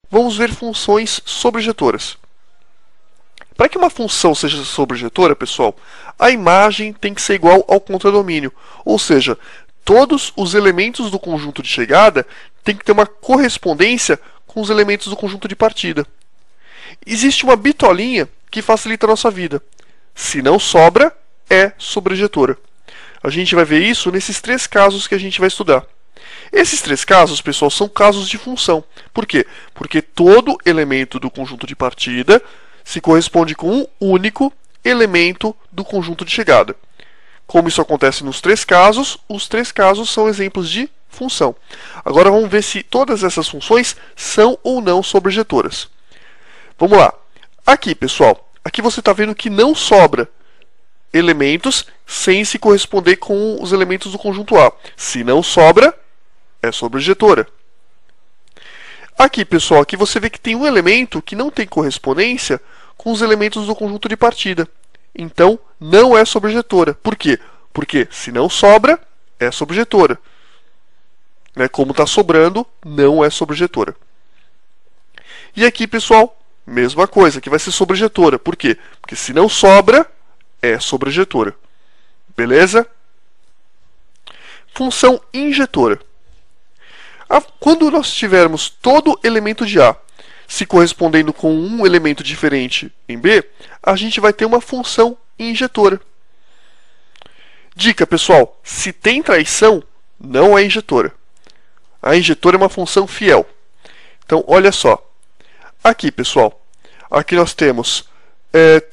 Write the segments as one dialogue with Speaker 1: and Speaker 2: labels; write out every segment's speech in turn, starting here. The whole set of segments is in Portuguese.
Speaker 1: vamos ver funções sobrejetoras. Para que uma função seja sobrejetora, pessoal, a imagem tem que ser igual ao contradomínio, ou seja, todos os elementos do conjunto de chegada têm que ter uma correspondência com os elementos do conjunto de partida. Existe uma bitolinha que facilita a nossa vida. Se não sobra, é sobrejetora. A gente vai ver isso nesses 3 casos que a gente vai estudar. Esses 3 casos, pessoal, são casos de função. Por quê? Porque todo elemento do conjunto de partida se corresponde com um único elemento do conjunto de chegada. Como isso acontece nos 3 casos, os 3 casos são exemplos de função. Agora vamos ver se todas essas funções são ou não sobrejetoras. Vamos lá. Aqui, pessoal, aqui você está vendo que não sobra elementos sem se corresponder com os elementos do conjunto A. Se não sobra, é sobrejetora. Aqui, pessoal, aqui você vê que tem um elemento que não tem correspondência com os elementos do conjunto de partida. Então, não é sobrejetora. Por quê? Porque se não sobra, é sobrejetora. Como está sobrando, não é sobrejetora. E aqui, pessoal, mesma coisa, que vai ser sobrejetora. Por quê? Porque se não sobra, é sobrejetora. Beleza? Função injetora. Quando nós tivermos todo elemento de A se correspondendo com um elemento diferente em B, a gente vai ter uma função injetora. Dica, pessoal, se tem traição, não é injetora. A injetora é uma função fiel. Então, olha só. Aqui, pessoal, aqui nós temos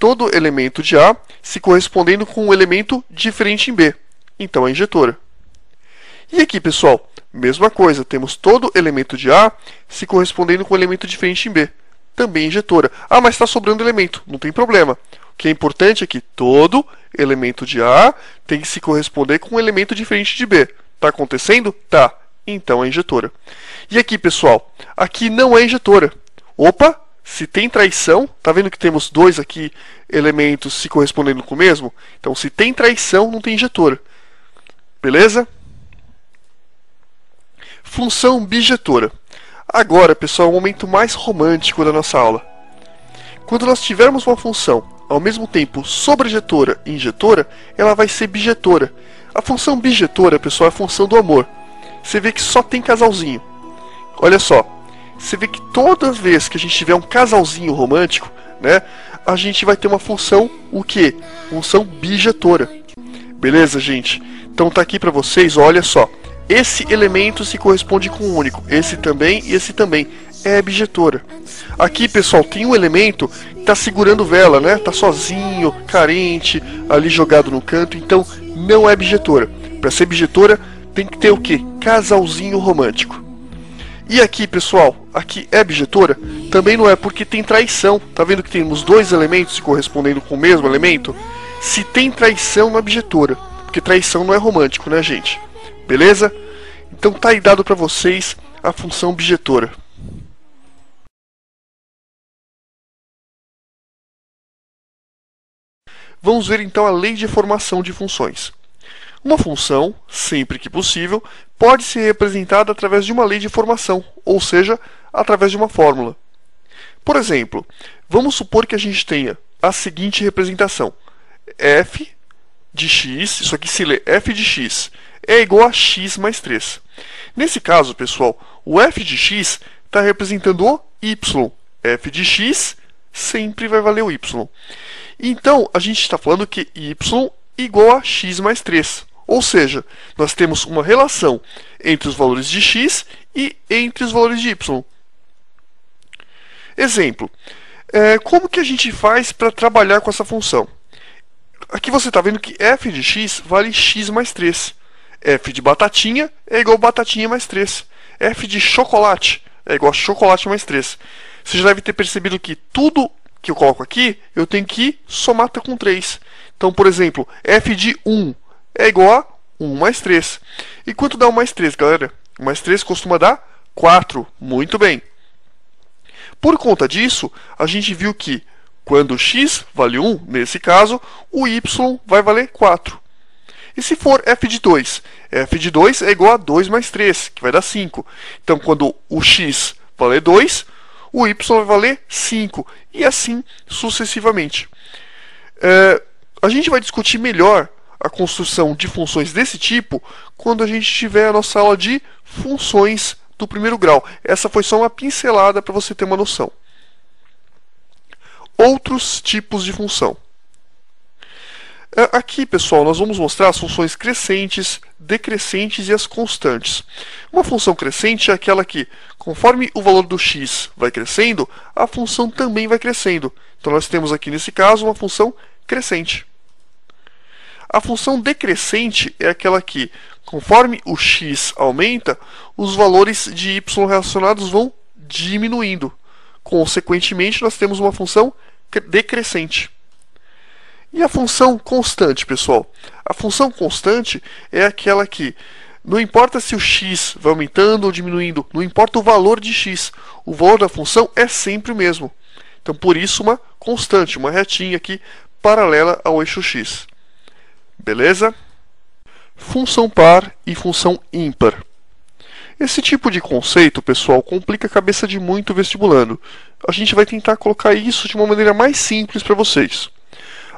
Speaker 1: todo elemento de A se correspondendo com um elemento diferente em B. Então, é injetora. E aqui, pessoal, mesma coisa, temos todo elemento de A se correspondendo com um elemento diferente em B. Também injetora. Ah, mas está sobrando elemento. Não tem problema. O que é importante é que todo elemento de A tem que se corresponder com um elemento diferente de B. Está acontecendo? Tá. Então é injetora. E aqui, pessoal, aqui não é injetora. Opa, se tem traição, tá vendo que temos 2 aqui elementos se correspondendo com o mesmo? Então, se tem traição, não tem injetora. Beleza? Função bijetora. Agora, pessoal, é o momento mais romântico da nossa aula. Quando nós tivermos uma função ao mesmo tempo sobrejetora e injetora, ela vai ser bijetora. A função bijetora, pessoal, é a função do amor. Você vê que só tem casalzinho. Olha só, você vê que toda vez que a gente tiver um casalzinho romântico, a gente vai ter uma função, o quê? Função bijetora. Beleza, gente? Então tá aqui para vocês, olha só. Esse elemento se corresponde com um único. Esse também e esse também. É bijetora. Aqui, pessoal, tem um elemento que está segurando vela, Está sozinho, carente, ali jogado no canto. Então, não é bijetora. Para ser bijetora, tem que ter o quê? Casalzinho romântico. E aqui, pessoal, aqui é bijetora? Também não é, porque tem traição. Tá vendo que temos 2 elementos se correspondendo com o mesmo elemento? Se tem traição, não é bijetora. Porque traição não é romântico, gente? Beleza? Então tá aí dado para vocês a função bijetora. Vamos ver então a lei de formação de funções. Uma função, sempre que possível, pode ser representada através de uma lei de formação, ou seja, através de uma fórmula. Por exemplo, vamos supor que a gente tenha a seguinte representação. f de x, isso aqui se lê f de x, é igual a x mais 3. Nesse caso, pessoal, o f de x está representando o y. F de x sempre vai valer o y. Então, a gente está falando que y igual a x mais 3. Ou seja, nós temos uma relação entre os valores de x e entre os valores de y. Exemplo. Como que a gente faz para trabalhar com essa função? Aqui você está vendo que f de x vale x mais 3. F de batatinha é igual a batatinha mais 3. F de chocolate é igual a chocolate mais 3. Você já deve ter percebido que tudo que eu coloco aqui, eu tenho que somar com 3. Então, por exemplo, f de 1 é igual a 1 mais 3. E quanto dá 1 mais 3, galera? 1 mais 3 costuma dar 4. Muito bem. Por conta disso, a gente viu que quando x vale 1, nesse caso, o y vai valer 4. E se for f de 2? F de 2 é igual a 2 mais 3, que vai dar 5. Então, quando o x valer 2, o y vai valer 5, e assim sucessivamente. A gente vai discutir melhor a construção de funções desse tipo quando a gente tiver a nossa aula de funções do primeiro grau. Essa foi só uma pincelada para você ter uma noção. Outros tipos de função. Aqui, pessoal, nós vamos mostrar as funções crescentes, decrescentes e as constantes. Uma função crescente é aquela que, conforme o valor do x vai crescendo, a função também vai crescendo. Então nós temos aqui, nesse caso, uma função crescente. A função decrescente é aquela que, conforme o x aumenta, os valores de y relacionados vão diminuindo. Consequentemente, nós temos uma função decrescente. E a função constante, pessoal? A função constante é aquela que, não importa se o x vai aumentando ou diminuindo, não importa o valor de x, o valor da função é sempre o mesmo. Então, por isso, uma constante, uma retinha aqui, paralela ao eixo x. Beleza? Função par e função ímpar. Esse tipo de conceito, pessoal, complica a cabeça de muito vestibulando. A gente vai tentar colocar isso de uma maneira mais simples para vocês.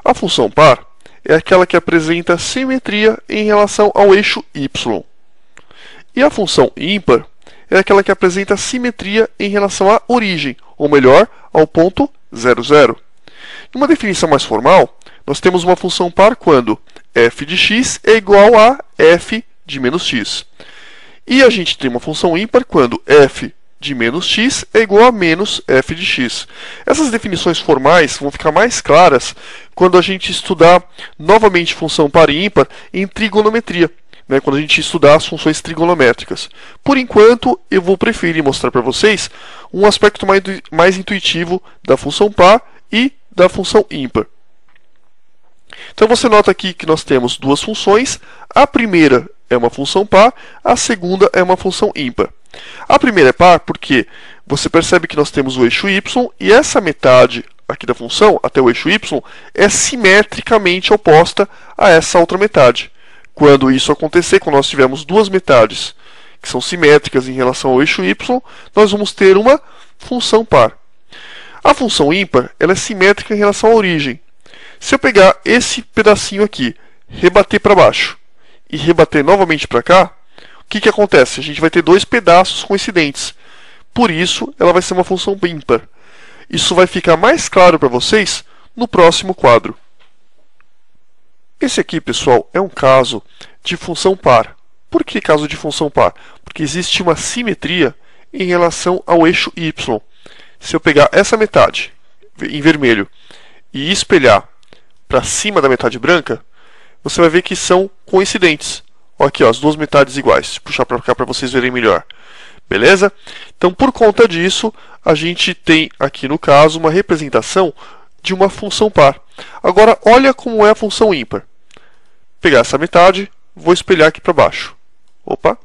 Speaker 1: A função par é aquela que apresenta simetria em relação ao eixo y. E a função ímpar é aquela que apresenta simetria em relação à origem, ou melhor, ao ponto 0, 0. Em uma definição mais formal, nós temos uma função par quando f de x é igual a f de menos x. E a gente tem uma função ímpar quando f de menos x é igual a menos f de x. Essas definições formais vão ficar mais claras quando a gente estudar novamente função par e ímpar em trigonometria, quando a gente estudar as funções trigonométricas. Por enquanto, eu vou preferir mostrar para vocês um aspecto mais intuitivo da função par e da função ímpar. Então você nota aqui que nós temos duas funções. A primeira é uma função par, a segunda é uma função ímpar. A primeira é par porque você percebe que nós temos o eixo y e essa metade aqui da função, até o eixo y, é simetricamente oposta a essa outra metade. Quando isso acontecer, quando nós tivermos duas metades que são simétricas em relação ao eixo y, nós vamos ter uma função par. A função ímpar ela é simétrica em relação à origem. Se eu pegar esse pedacinho aqui, rebater para baixo e rebater novamente para cá, o que acontece? A gente vai ter dois pedaços coincidentes. Por isso, ela vai ser uma função ímpar. Isso vai ficar mais claro para vocês no próximo quadro. Esse aqui, pessoal, é um caso de função par. Por que caso de função par? Porque existe uma simetria em relação ao eixo y. Se eu pegar essa metade em vermelho e espelhar para cima da metade branca, você vai ver que são coincidentes. Olha aqui, ó, as duas metades iguais. Vou puxar para cá para vocês verem melhor. Beleza? Então, por conta disso, a gente tem aqui no caso uma representação de uma função par. Agora, olha como é a função ímpar. Vou pegar essa metade, vou espelhar aqui para baixo. Opa!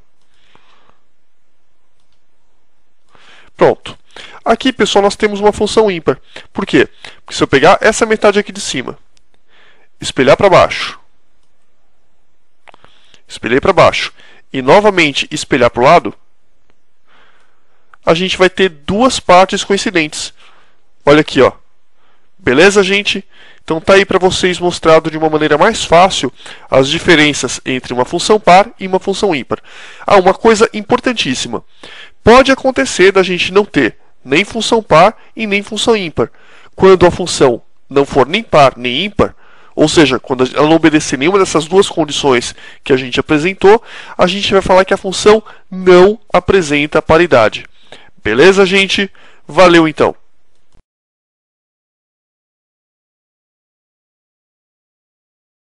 Speaker 1: Pronto. Aqui, pessoal, nós temos uma função ímpar. Por quê? Porque se eu pegar essa metade aqui de cima, espelhar para baixo, espelhei para baixo e novamente espelhar para o lado, a gente vai ter duas partes coincidentes. Olha aqui, ó. Beleza, gente? Então tá aí para vocês mostrado de uma maneira mais fácil as diferenças entre uma função par e uma função ímpar. Ah, uma coisa importantíssima. Pode acontecer da gente não ter nem função par e nem função ímpar. Quando a função não for nem par nem ímpar, ou seja, quando ela não obedecer nenhuma dessas duas condições que a gente apresentou, a gente vai falar que a função não apresenta paridade. Beleza, gente? Valeu então!